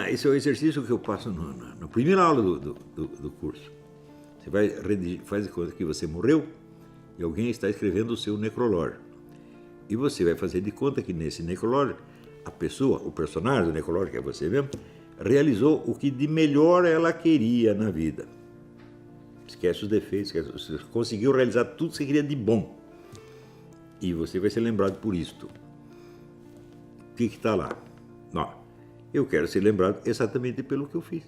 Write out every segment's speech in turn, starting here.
Esse é o exercício que eu passo na primeira aula do curso. Você vai redigir, faz de conta que você morreu e alguém está escrevendo o seu necrológio. E você vai fazer de conta que nesse necrológio, a pessoa, o personagem do necrológio, que é você mesmo, realizou o que de melhor ela queria na vida. Esquece os defeitos, você conseguiu realizar tudo que você queria de bom. E você vai ser lembrado por isto. O que está lá? Não, eu quero ser lembrado exatamente pelo que eu fiz.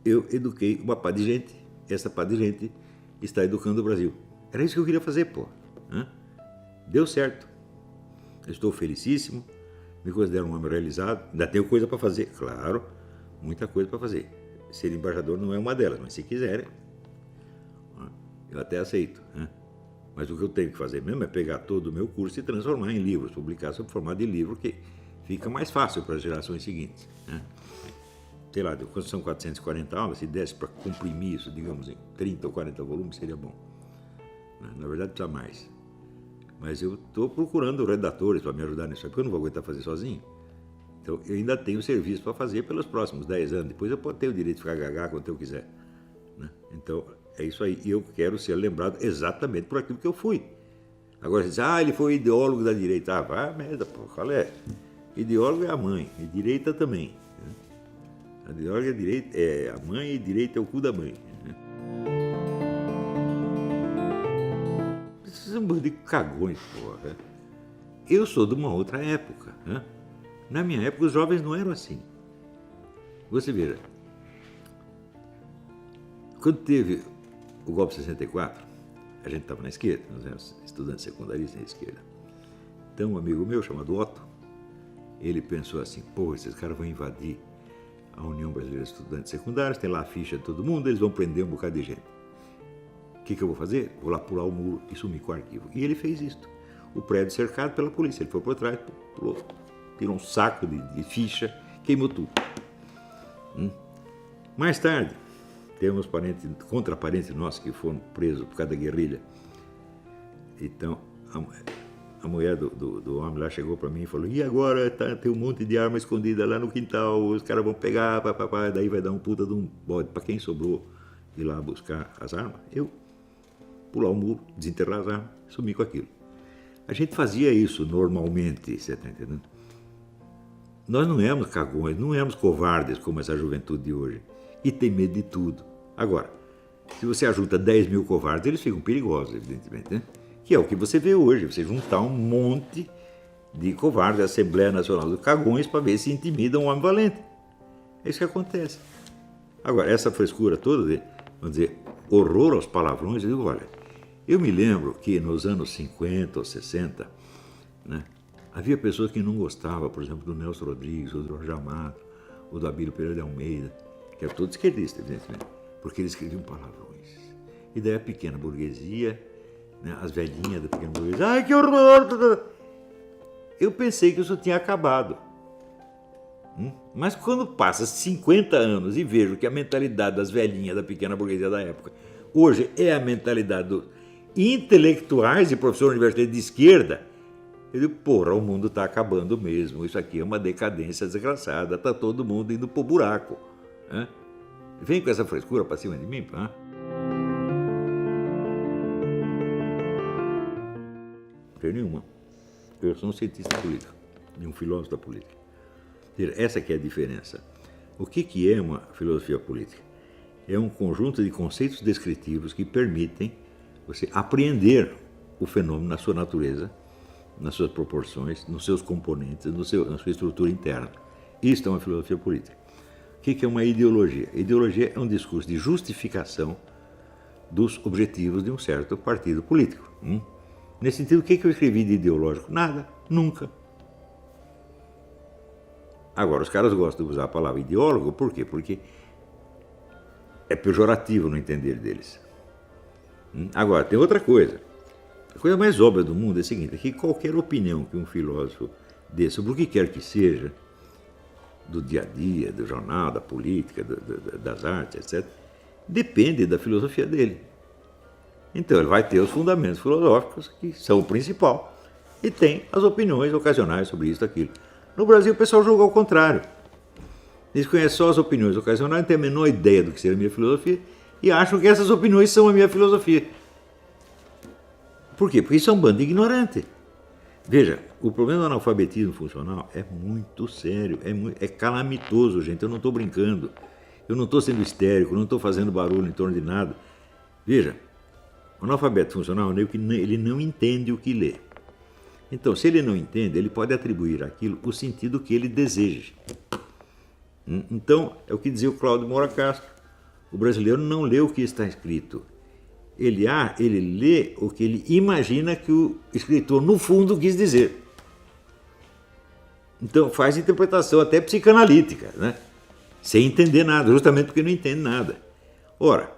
Eu eduquei uma pá de gente, essa pá de gente está educando o Brasil. Era isso que eu queria fazer, pô. Deu certo. Eu estou felicíssimo, me considero um homem realizado, ainda tenho coisa para fazer, claro, muita coisa para fazer. Ser embaixador não é uma delas, mas se quiserem, eu até aceito. Mas o que eu tenho que fazer mesmo é pegar todo o meu curso e transformar em livros, publicar sob formato de livro, que fica mais fácil para as gerações seguintes. Sei lá, quando são 440 aulas, se desse para comprimir isso, digamos, em 30 ou 40 volumes, seria bom. Na verdade, precisa mais. Mas eu estou procurando redatores para me ajudar nisso, porque eu não vou aguentar fazer sozinho. Então, eu ainda tenho serviço para fazer pelos próximos 10 anos. Depois eu posso ter o direito de ficar gagá quando eu quiser. Então, é isso aí. E eu quero ser lembrado exatamente por aquilo que eu fui. Agora, você diz, ele foi ideólogo da direita. Vai merda, pô, qual é? Ideólogo é a mãe, e direita também. A ideóloga é a direita, é a mãe e direita é o cu da mãe. Vocês são um bando de cagões, porra. Eu sou de uma outra época. Na minha época, os jovens não eram assim. Você veja, quando teve o golpe de 64, a gente estava na esquerda, nós éramos estudantes secundaristas na esquerda. Então, um amigo meu, chamado Otto, ele pensou assim, pô, esses caras vão invadir a União Brasileira de Estudantes Secundários, tem lá a ficha de todo mundo, eles vão prender um bocado de gente. O que eu vou fazer? Vou lá pular o muro e sumir com o arquivo. E ele fez isso. O prédio cercado pela polícia, ele foi por trás, pulou, tirou um saco de ficha, queimou tudo. Mais tarde, temos contraparentes nossos que foram presos por causa da guerrilha. Então, a mulher do homem lá chegou para mim e falou, e agora tem um monte de arma escondida lá no quintal, os caras vão pegar, papapá, daí vai dar um puta de um bode. Para quem sobrou ir lá buscar as armas, eu pular o muro, desenterrar as armas, sumir com aquilo. A gente fazia isso normalmente, você está entendendo? Nós não éramos cagões, não éramos covardes como essa juventude de hoje, e tem medo de tudo. Agora, se você ajunta 10 mil covardes, eles ficam perigosos, evidentemente, né? Que é o que você vê hoje, você juntar um monte de covardes da Assembleia Nacional dos Cagões para ver se intimida um homem valente. É isso que acontece. Agora, essa frescura toda de, vamos dizer, horror aos palavrões, eu digo, olha, eu me lembro que nos anos 50 ou 60, havia pessoas que não gostavam, por exemplo, do Nelson Rodrigues, ou do Jorge Amado, ou do Abílio Pereira de Almeida, que era todo esquerdista, evidentemente, porque eles escreviam palavrões. E daí a pequena burguesia, as velhinhas da pequena burguesia, ai que horror! Eu pensei que isso tinha acabado. Mas quando passa 50 anos e vejo que a mentalidade das velhinhas da pequena burguesia da época hoje é a mentalidade dos intelectuais e professores universitários de esquerda, eu digo, porra, o mundo está acabando mesmo, isso aqui é uma decadência desgraçada, está todo mundo indo pro buraco. Vem com essa frescura para cima de mim, Não tem nenhuma. Eu sou um cientista político e um filósofo da política. Essa que é a diferença. O que é uma filosofia política? É um conjunto de conceitos descritivos que permitem você apreender o fenômeno na sua natureza, nas suas proporções, nos seus componentes, na sua estrutura interna. Isso é uma filosofia política. O que é uma ideologia? A ideologia é um discurso de justificação dos objetivos de um certo partido político. Nesse sentido, o que eu escrevi de ideológico? Nada, nunca. Agora, os caras gostam de usar a palavra ideólogo, por quê? Porque é pejorativo no entender deles. Agora, tem outra coisa. A coisa mais óbvia do mundo é a seguinte, é que qualquer opinião que um filósofo dê sobre o que quer que seja, do dia a dia, do jornal, da política, das artes, etc., depende da filosofia dele. Então ele vai ter os fundamentos filosóficos, que são o principal, e tem as opiniões ocasionais sobre isso e aquilo. No Brasil o pessoal julga ao contrário. Eles conhecem só as opiniões ocasionais, não têm a menor ideia do que seja a minha filosofia, e acham que essas opiniões são a minha filosofia. Por quê? Porque isso é um bando de ignorante. Veja, o problema do analfabetismo funcional é muito sério, é calamitoso, gente. Eu não estou brincando, eu não estou sendo histérico, não estou fazendo barulho em torno de nada. Veja, o analfabeto funcional é que ele não entende o que lê. Então, se ele não entende, ele pode atribuir àquilo o sentido que ele deseja. Então, é o que dizia o Cláudio Moura Castro. O brasileiro não lê o que está escrito. Ele lê o que ele imagina que o escritor, no fundo, quis dizer. Então, faz interpretação até psicanalítica, né? Sem entender nada, justamente porque não entende nada. Ora,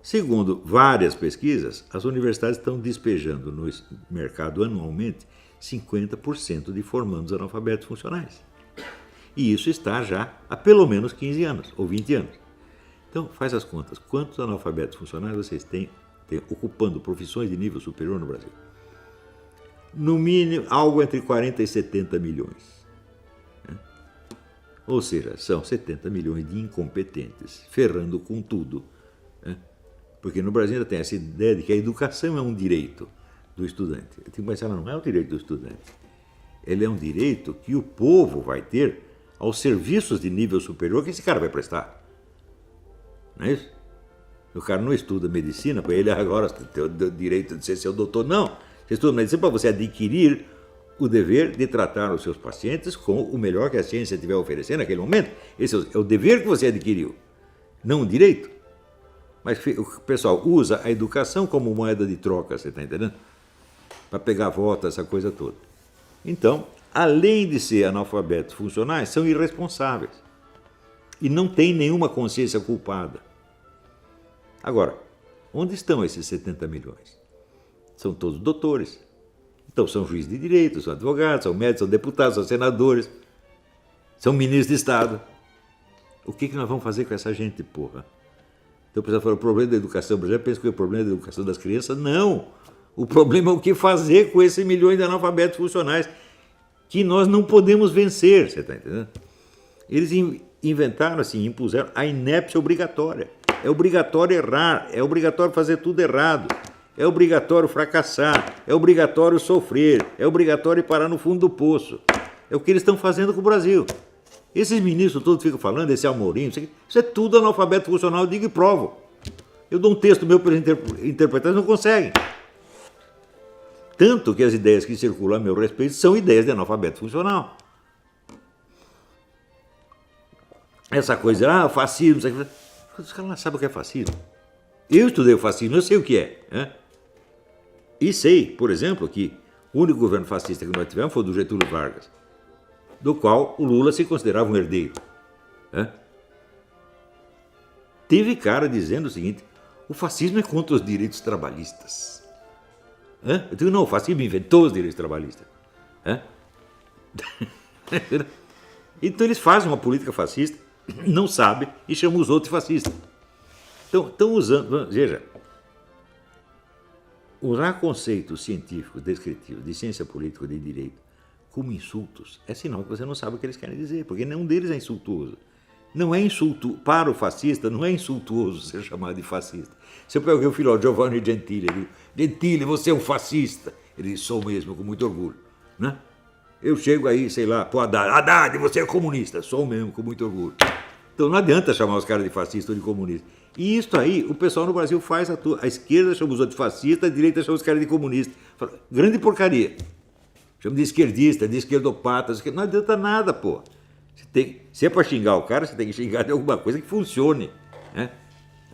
segundo várias pesquisas, as universidades estão despejando no mercado anualmente 50% de formandos analfabetos funcionais. E isso está já há pelo menos 15 anos, ou 20 anos. Então, faz as contas. Quantos analfabetos funcionais vocês têm ocupando profissões de nível superior no Brasil? No mínimo, algo entre 40 e 70 milhões. Ou seja, são 70 milhões de incompetentes, ferrando com tudo. Porque no Brasil ainda tem essa ideia de que a educação é um direito do estudante. Mas ela não é um direito do estudante. Ele é um direito que o povo vai ter aos serviços de nível superior que esse cara vai prestar. Não é isso? O cara não estuda medicina, para ele agora tem o direito de ser seu doutor. Não, você estuda medicina para você adquirir o dever de tratar os seus pacientes com o melhor que a ciência estiver oferecendo naquele momento. Esse é o dever que você adquiriu, não o direito. Mas o pessoal usa a educação como moeda de troca, você está entendendo? Para pegar voto, essa coisa toda. Então, além de ser analfabetos funcionais, são irresponsáveis. E não têm nenhuma consciência culpada. Agora, onde estão esses 70 milhões? São todos doutores. Então, são juízes de direito, são advogados, são médicos, são deputados, são senadores, são ministros de Estado. O que nós vamos fazer com essa gente, porra? Então, o pessoal fala, o problema da educação brasileira, pensa que é o problema da educação das crianças. Não! O problema é o que fazer com esses milhões de analfabetos funcionais que nós não podemos vencer, você está entendendo? Eles inventaram, assim, impuseram a inépcia obrigatória. É obrigatório errar, é obrigatório fazer tudo errado, é obrigatório fracassar, é obrigatório sofrer, é obrigatório parar no fundo do poço. É o que eles estão fazendo com o Brasil. Esses ministros todos ficam falando, esse Amorim, isso é tudo analfabeto funcional, eu digo e provo. Eu dou um texto meu para eles interpretar, eles não conseguem. Tanto que as ideias que circulam a meu respeito são ideias de analfabeto funcional. Essa coisa, fascismo, isso aqui. Os caras não sabem o que é fascismo. Eu estudei o fascismo, eu sei o que é. Né? E sei, por exemplo, que o único governo fascista que nós tivemos foi o do Getúlio Vargas, do qual o Lula se considerava um herdeiro. Né? Teve cara dizendo o seguinte, o fascismo é contra os direitos trabalhistas. Eu digo, não, o fascismo inventou os direitos trabalhistas. Então eles fazem uma política fascista, não sabem e chamam os outros de fascistas. Então, estão usando, veja, usar conceitos científicos, descritivos, de ciência política ou de direito, como insultos, é sinal que você não sabe o que eles querem dizer, porque nenhum deles é insultuoso. Não é insulto, para o fascista, não é insultuoso ser chamado de fascista. Se eu peguei o filho Giovanni Gentili, ele diz, Gentili, você é um fascista. Ele diz, sou mesmo, com muito orgulho. Né? Eu chego aí, sei lá, pro Haddad, Haddad, você é comunista. Sou mesmo, com muito orgulho. Então não adianta chamar os caras de fascista ou de comunista. E isso aí, o pessoal no Brasil faz a esquerda chama os outros de fascista, a direita chama os caras de comunista. Grande porcaria. Chama de esquerdista, de esquerdopata, não adianta nada, pô. Se é para xingar o cara, você tem que xingar de alguma coisa que funcione. Né?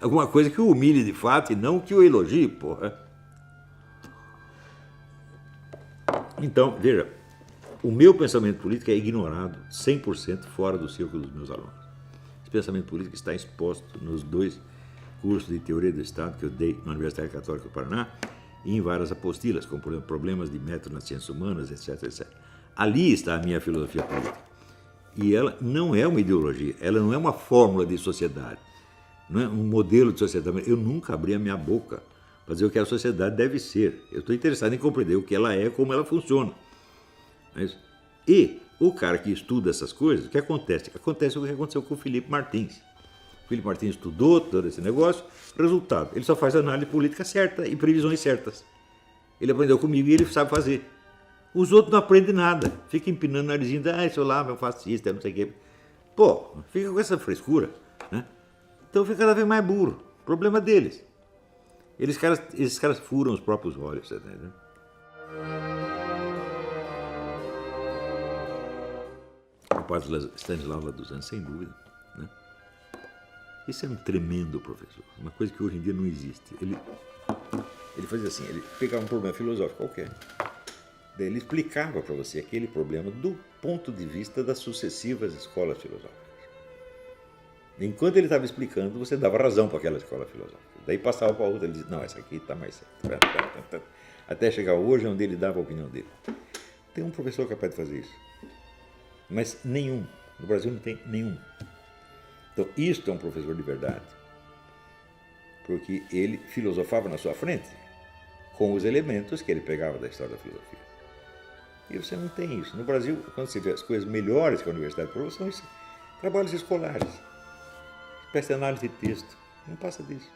Alguma coisa que o humilhe de fato e não que o elogie, porra. Então, veja, o meu pensamento político é ignorado 100% fora do círculo dos meus alunos. Esse pensamento político está exposto nos 2 cursos de teoria do Estado que eu dei na Universidade Católica do Paraná e em várias apostilas, como por exemplo, problemas de método nas ciências humanas, etc, etc. Ali está a minha filosofia política. E ela não é uma ideologia, ela não é uma fórmula de sociedade. não é? Um modelo de sociedade. Eu nunca abri a minha boca para dizer o que a sociedade deve ser. Eu estou interessado em compreender o que ela é, como ela funciona. Não é isso? E o cara que estuda essas coisas, o que acontece? Acontece o que aconteceu com o Felipe Martins. O Felipe Martins estudou todo esse negócio, resultado, ele só faz análise política certa e previsões certas. Ele aprendeu comigo e ele sabe fazer. Os outros não aprendem nada, fica empinando o narizinho, seu lá, meu fascista, não sei o quê. Pô, fica com essa frescura, né? Então fica cada vez mais burro. Problema deles. Esses caras furam os próprios olhos, tá entendendo? O padre Stanislau Laduzan, sem dúvida, né? Esse é um tremendo professor, uma coisa que hoje em dia não existe. Ele fazia assim, ele pegava um problema filosófico qualquer, daí ele explicava para você aquele problema do ponto de vista das sucessivas escolas filosóficas. Enquanto ele estava explicando, você dava razão para aquela escola filosófica. Daí passava para outra, ele dizia, não, essa aqui está mais certa. Até chegar hoje, onde ele dava a opinião dele. Tem um professor capaz de fazer isso. Mas nenhum. No Brasil não tem nenhum. Então, isto é um professor de verdade. Porque ele filosofava na sua frente com os elementos que ele pegava da história da filosofia. E você não tem isso. No Brasil, quando você vê as coisas melhores que a universidade prova, são trabalhos escolares. Espécie de análise de texto. Não passa disso.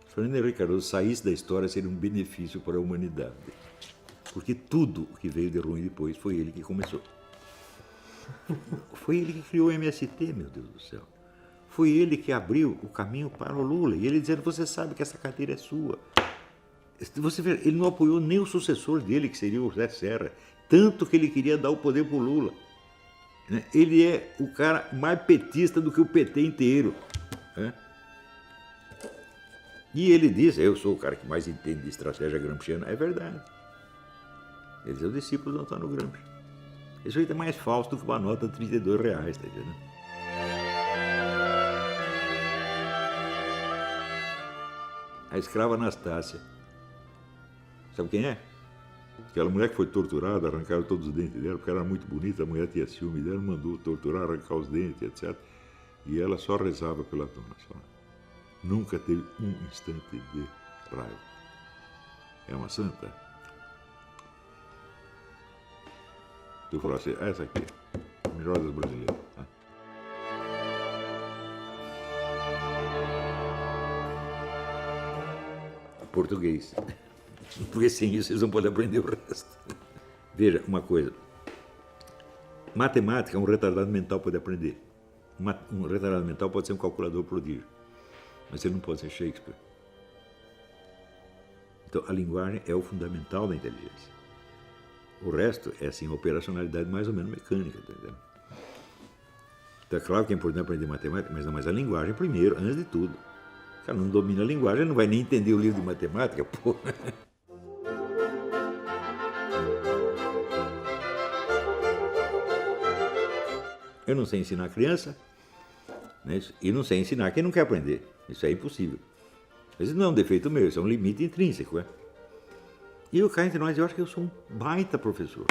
Se Fernando Henrique Cardoso saísse da história, seria um benefício para a humanidade. Porque tudo o que veio de ruim depois foi ele que começou. Foi ele que criou o MST, meu Deus do céu. Foi ele que abriu o caminho para o Lula. E ele dizendo, você sabe que essa cadeira é sua. Você vê, ele não apoiou nem o sucessor dele, que seria o José Serra. Tanto que ele queria dar o poder para o Lula. Ele é o cara mais petista do que o PT inteiro. E ele diz, eu sou o cara que mais entende de estratégia gramsciana. É verdade. Ele é o discípulo do Antônio Gramsci. Isso aí é mais falso do que uma nota de R$32, tá entendendo? A escrava Anastácia. Sabe quem é? Aquela mulher que foi torturada, arrancaram todos os dentes dela, porque ela era muito bonita, a mulher tinha ciúme dela, mandou torturar, arrancar os dentes, etc. E ela só rezava pela dona, só. Nunca teve um instante de raiva. É uma santa. Tu falou assim, essa aqui, a melhor das brasileiras. Tá? Português. Porque sem isso vocês não podem aprender o resto. Veja, uma coisa. Matemática, um retardado mental pode aprender. Um retardado mental pode ser um calculador prodígio. Mas ele não pode ser Shakespeare. Então, a linguagem é o fundamental da inteligência. O resto é, assim, a operacionalidade mais ou menos mecânica, tá entendendo? Então, é claro que é importante aprender matemática, mas a linguagem primeiro, antes de tudo. O cara não domina a linguagem, não vai nem entender o livro de matemática, pô. Eu não sei ensinar criança, né? E não sei ensinar quem não quer aprender. Isso é impossível. Mas isso não é um defeito meu, isso é um limite intrínseco. E eu cá entre nós, eu acho que eu sou um baita professor.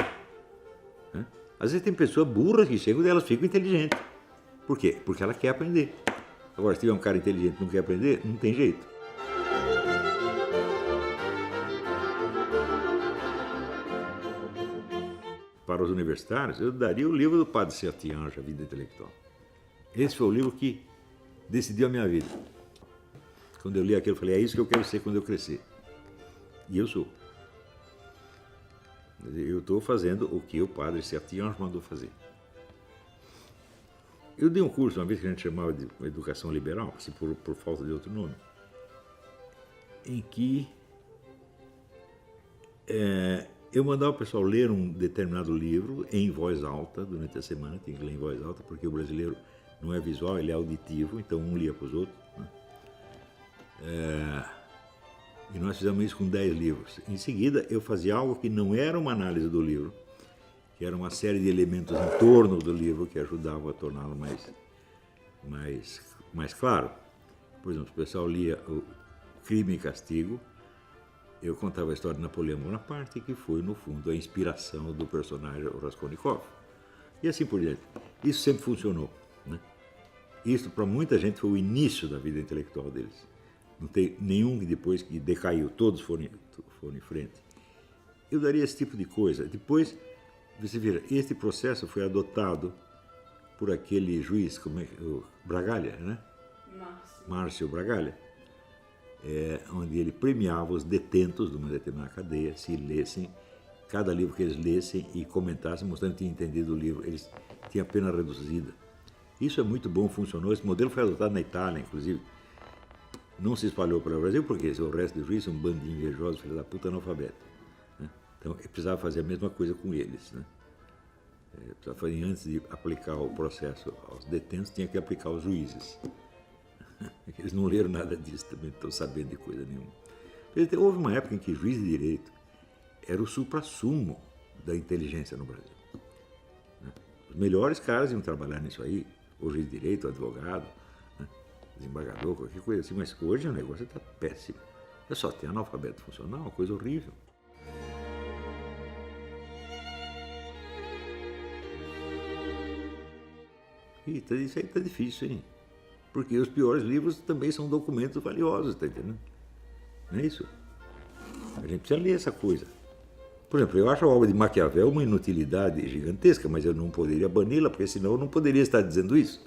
Às vezes tem pessoas burras que chegam e elas ficam inteligentes. Por quê? Porque ela quer aprender. Agora, se tiver um cara inteligente que não quer aprender, não tem jeito. Para os universitários, eu daria o livro do Padre Sertiange, A Vida Intelectual. Esse foi o livro que decidiu a minha vida. Quando eu li aquilo, eu falei, é isso que eu quero ser quando eu crescer. E eu sou. Eu estou fazendo o que o Padre Sertiange mandou fazer. Eu dei um curso, uma vez que a gente chamava de educação liberal, assim, por falta de outro nome, em que eu mandava o pessoal ler um determinado livro em voz alta durante a semana, tem que ler em voz alta, porque o brasileiro não é visual, ele é auditivo, então um lia para os outros. E nós fizemos isso com 10 livros. Em seguida, eu fazia algo que não era uma análise do livro, que era uma série de elementos em torno do livro que ajudavam a torná-lo mais claro. Por exemplo, o pessoal lia o Crime e Castigo, eu contava a história de Napoleão Bonaparte, que foi, no fundo, a inspiração do personagem Raskolnikov. E assim por diante. Isso sempre funcionou, né? Isso, para muita gente, foi o início da vida intelectual deles. Não tem nenhum que depois que decaiu, todos foram em frente. Eu daria esse tipo de coisa. Depois, você vira, este processo foi adotado por aquele juiz, o Bragalha, né? Márcio Bragalha, onde ele premiava os detentos de uma determinada cadeia se lessem, cada livro que eles lessem e comentassem, mostrando que tinham entendido o livro, eles tinham a pena reduzida. Isso é muito bom, funcionou. Esse modelo foi adotado na Itália, inclusive. Não se espalhou para o Brasil, porque o resto do juiz é um bando de invejosos, filho da puta, analfabeto. Né? Então, eu precisava fazer a mesma coisa com eles. Né? Precisava fazer, antes de aplicar o processo aos detentos, tinha que aplicar aos juízes. Eles não leram nada disso também, não estão sabendo de coisa nenhuma. Houve uma época em que juiz de direito era o suprassumo da inteligência no Brasil. Né? Os melhores caras iam trabalhar nisso aí, o juiz de direito, o advogado, né? Desembargador, qualquer coisa assim, mas hoje o negócio está péssimo. É só ter analfabeto funcional, uma coisa horrível. E isso aí está difícil, hein? Porque os piores livros também são documentos valiosos, está entendendo? Não é isso? A gente precisa ler essa coisa. Por exemplo, eu acho a obra de Maquiavel uma inutilidade gigantesca, mas eu não poderia bani-la, porque senão eu não poderia estar dizendo isso.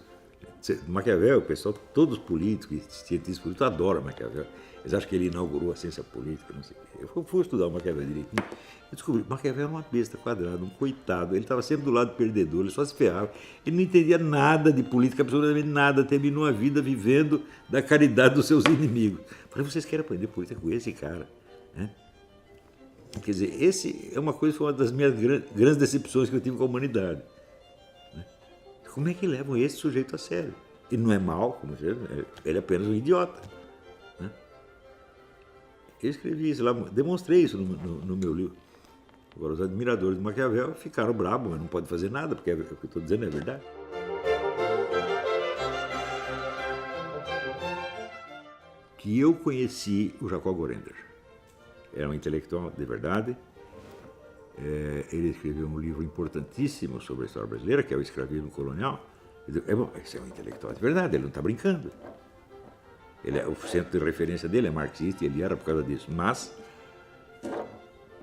Maquiavel, o pessoal, todos os políticos, cientistas políticos adoram Maquiavel. Eles acham que ele inaugurou a ciência política, não sei o quê. Eu fui estudar o Maquiavel direitinho. Eu descobri que Maquiavel era uma besta quadrada, um coitado. Ele estava sempre do lado perdedor, ele só se ferrava. Ele não entendia nada de política, absolutamente nada. Terminou a vida vivendo da caridade dos seus inimigos. Falei, vocês querem aprender política com esse cara? Né? Quer dizer, esse é uma coisa, foi uma das minhas grandes decepções que eu tive com a humanidade. Né? Como é que levam esse sujeito a sério? Ele não é mau, como dizer, ele é apenas um idiota. Né? Eu escrevi isso lá, demonstrei isso no meu livro. Agora, os admiradores de Maquiavel ficaram bravos, mas não podem fazer nada, porque o que eu estou dizendo é verdade. Que eu conheci o Jacob Gorender. Era um intelectual de verdade. Ele escreveu um livro importantíssimo sobre a história brasileira, que é o Escravismo Colonial. Esse é um intelectual de verdade, ele não está brincando. O centro de referência dele é marxista e ele era por causa disso. Mas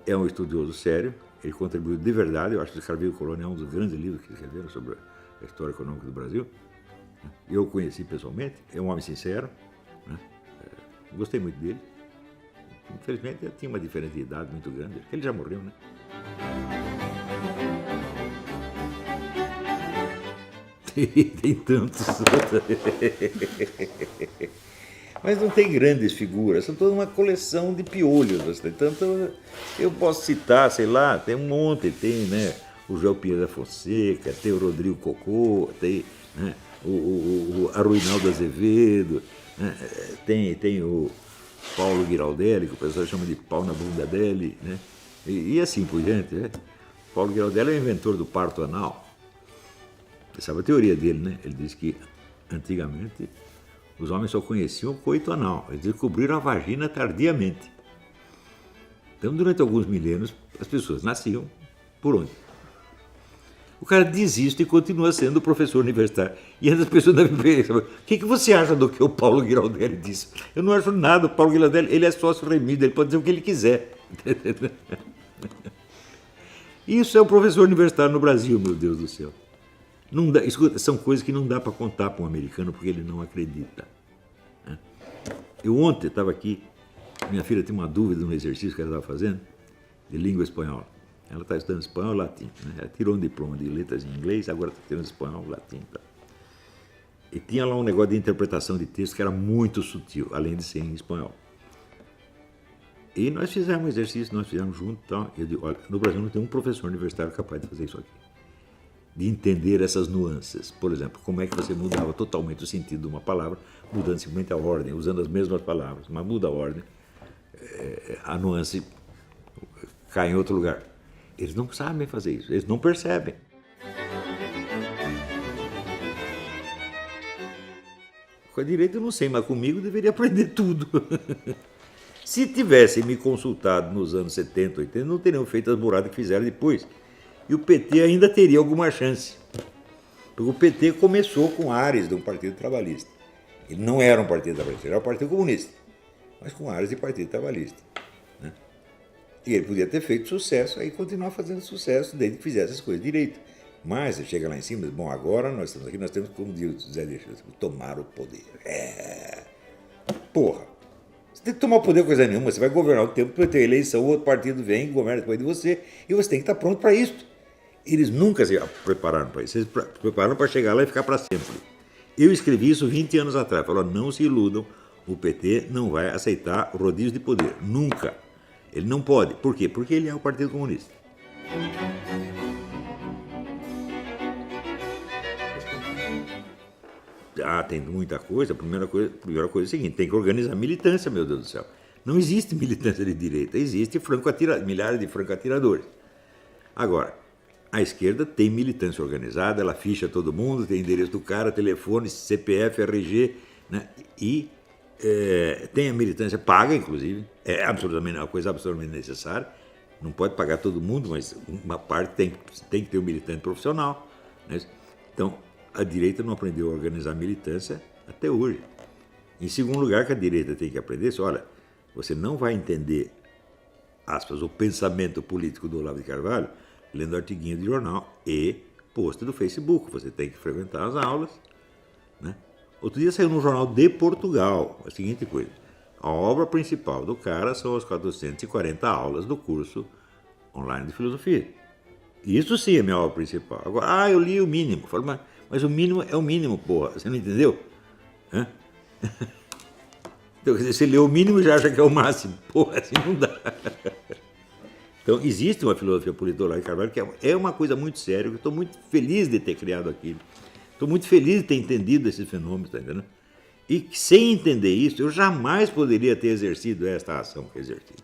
é um estudioso sério, ele contribuiu de verdade. Eu acho que o Escravismo Colonial é um dos grandes livros que escreveram sobre a história econômica do Brasil. Eu o conheci pessoalmente, é um homem sincero. Né? Gostei muito dele. Infelizmente, ele tinha uma diferença de idade muito grande. Ele já morreu, né? Tem tantos. Mas não tem grandes figuras, são toda uma coleção de piolhos. Tanto eu posso citar, sei lá, tem um monte, tem, né, o João Pinheiro da Fonseca, tem o Rodrigo Cocô, tem, né, o Arruinaldo Azevedo, né, tem o Paulo Giraldelli, que o pessoal chama de pau na bunda dele, né, e assim por diante. Né? Paulo Giraldelli é o inventor do parto anal. Você sabe a teoria dele, né? Ele diz que antigamente os homens só conheciam o coito anal, eles descobriram a vagina tardiamente. Então, durante alguns milênios, as pessoas nasciam por onde? O cara desiste e continua sendo professor universitário. E as pessoas devem pensar, o que você acha do que o Paulo Giraldelli disse? Eu não acho nada, o Paulo Giraldelli, ele é sócio remido, ele pode dizer o que ele quiser. Isso é um professor universitário no Brasil, meu Deus do céu. Não dá, escuta, são coisas que não dá para contar para um americano porque ele não acredita. Né? Eu ontem estava aqui, minha filha tinha uma dúvida no exercício que ela estava fazendo de língua espanhola. Ela está estudando espanhol e latim. Né? Ela tirou um diploma de letras em inglês, agora está tirando espanhol e latim. Tá? E tinha lá um negócio de interpretação de texto que era muito sutil, além de ser em espanhol. E nós fizemos um exercício, nós fizemos junto. Tá? Eu digo, olha, no Brasil não tem um professor universitário capaz de fazer isso aqui. De entender essas nuances. Por exemplo, como é que você mudava totalmente o sentido de uma palavra, mudando simplesmente a ordem, usando as mesmas palavras, mas muda a ordem, a nuance cai em outro lugar. Eles não sabem fazer isso, eles não percebem. Com a direita eu não sei, mas comigo deveria aprender tudo. Se tivessem me consultado nos anos 70, 80, não teriam feito as buradas que fizeram depois. e o PT ainda teria alguma chance. Porque o PT começou com áreas de um partido trabalhista. Ele não era um partido trabalhista, ele era um partido comunista, mas com áreas de partido trabalhista. Né? E ele podia ter feito sucesso, aí continuar fazendo sucesso, desde que fizesse as coisas direito. Mas você chega lá em cima e diz, bom, agora nós estamos aqui, nós temos, como diz o Zé Deixas, tomar o poder. Porra! Você tem que tomar o poder coisa nenhuma, você vai governar o tempo, vai ter eleição, o outro partido vem, governa depois de você, e você tem que estar pronto para isso. Eles nunca se prepararam para isso, eles se prepararam para chegar lá e ficar para sempre. Eu escrevi isso 20 anos atrás, falou, não se iludam, o PT não vai aceitar o rodízio de poder, nunca. Ele não pode. Por quê? Porque ele é o Partido Comunista. Ah, tem muita coisa. A primeira coisa é a seguinte, tem que organizar militância, meu Deus do céu. Não existe militância de direita, existe milhares de franco-atiradores. Agora, a esquerda tem militância organizada, ela ficha todo mundo, tem endereço do cara, telefone, CPF, RG, né? E tem a militância paga, inclusive, é absolutamente uma coisa absolutamente necessária. Não pode pagar todo mundo, mas uma parte tem que ter um militante profissional. Né? Então, a direita não aprendeu a organizar militância até hoje. Em segundo lugar, que a direita tem que aprender, olha, você não vai entender, aspas, o pensamento político do Olavo de Carvalho lendo artiguinho de jornal e post do Facebook. Você tem que frequentar as aulas. Né? Outro dia saiu no jornal de Portugal a seguinte coisa. A obra principal do cara são as 440 aulas do curso online de filosofia. Isso sim é minha obra principal. Agora, eu li o mínimo. Falo, mas o mínimo é o mínimo, porra. Você não entendeu? Hã? Então, você lê o mínimo e já acha que é o máximo. Porra, assim não dá. Então, existe uma filosofia política do Olavo de Carvalho que é uma coisa muito séria, que eu estou muito feliz de ter criado aquilo. Estou muito feliz de ter entendido esses fenômenos, tá entendendo? E sem entender isso, eu jamais poderia ter exercido esta ação que exerci.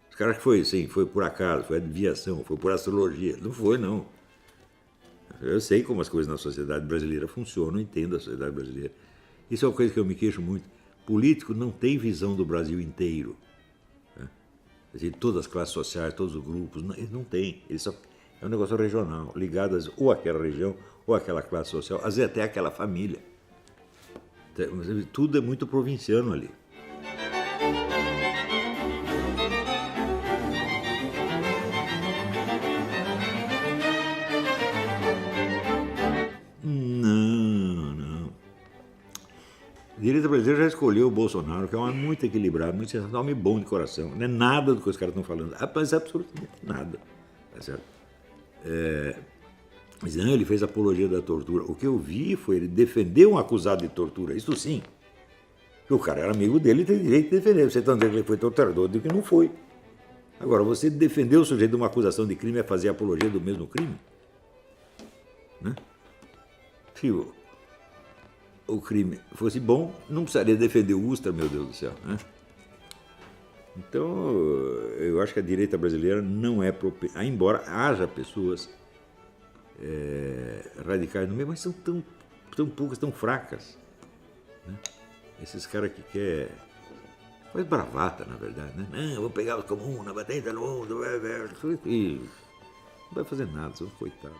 Os caras que foi assim, foi por acaso, foi adivinhação, foi por astrologia. Não foi, não. Eu sei como as coisas na sociedade brasileira funcionam, entendo a sociedade brasileira. Isso é uma coisa que eu me queixo muito. Político não tem visão do Brasil inteiro. Né? Assim, todas as classes sociais, todos os grupos, eles não têm. Eles só, é um negócio regional, ligado ou àquela região, ou àquela classe social, às vezes até àquela família. Tudo é muito provinciano ali. Não. A direita brasileira já escolheu o Bolsonaro, que é um homem muito equilibrado, muito sensacional, um homem bom de coração. Não é nada do que os caras estão falando, mas absolutamente nada. Tá certo? Mas não, ele fez apologia da tortura. O que eu vi foi ele defender um acusado de tortura, isso sim. O cara era amigo dele e tem direito de defender. Você está dizendo que ele foi torturador, eu digo que não foi. Agora, você defender o sujeito de uma acusação de crime é fazer apologia do mesmo crime? Né? Se o crime fosse bom, não precisaria defender o Ustra, meu Deus do céu. Né? Então, eu acho que a direita brasileira não é propensa, embora haja pessoas radicais no meio, mas são tão poucas, tão fracas. Né? Esses caras que querem... Faz bravata, na verdade. Né? Não, eu vou pegar os comuns, bater todo mundo, e não vai fazer nada, são coitados.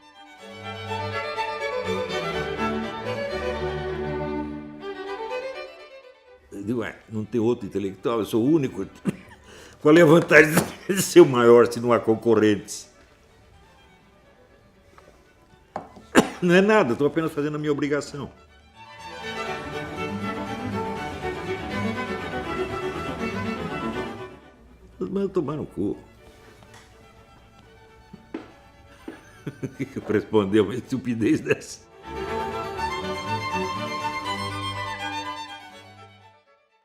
Eu digo, não tem outro intelectual, eu sou o único. Qual é a vantagem de ser o maior se não há concorrentes? Não é nada, estou apenas fazendo a minha obrigação. Mas tomar no cu. O que eu responder uma estupidez dessa?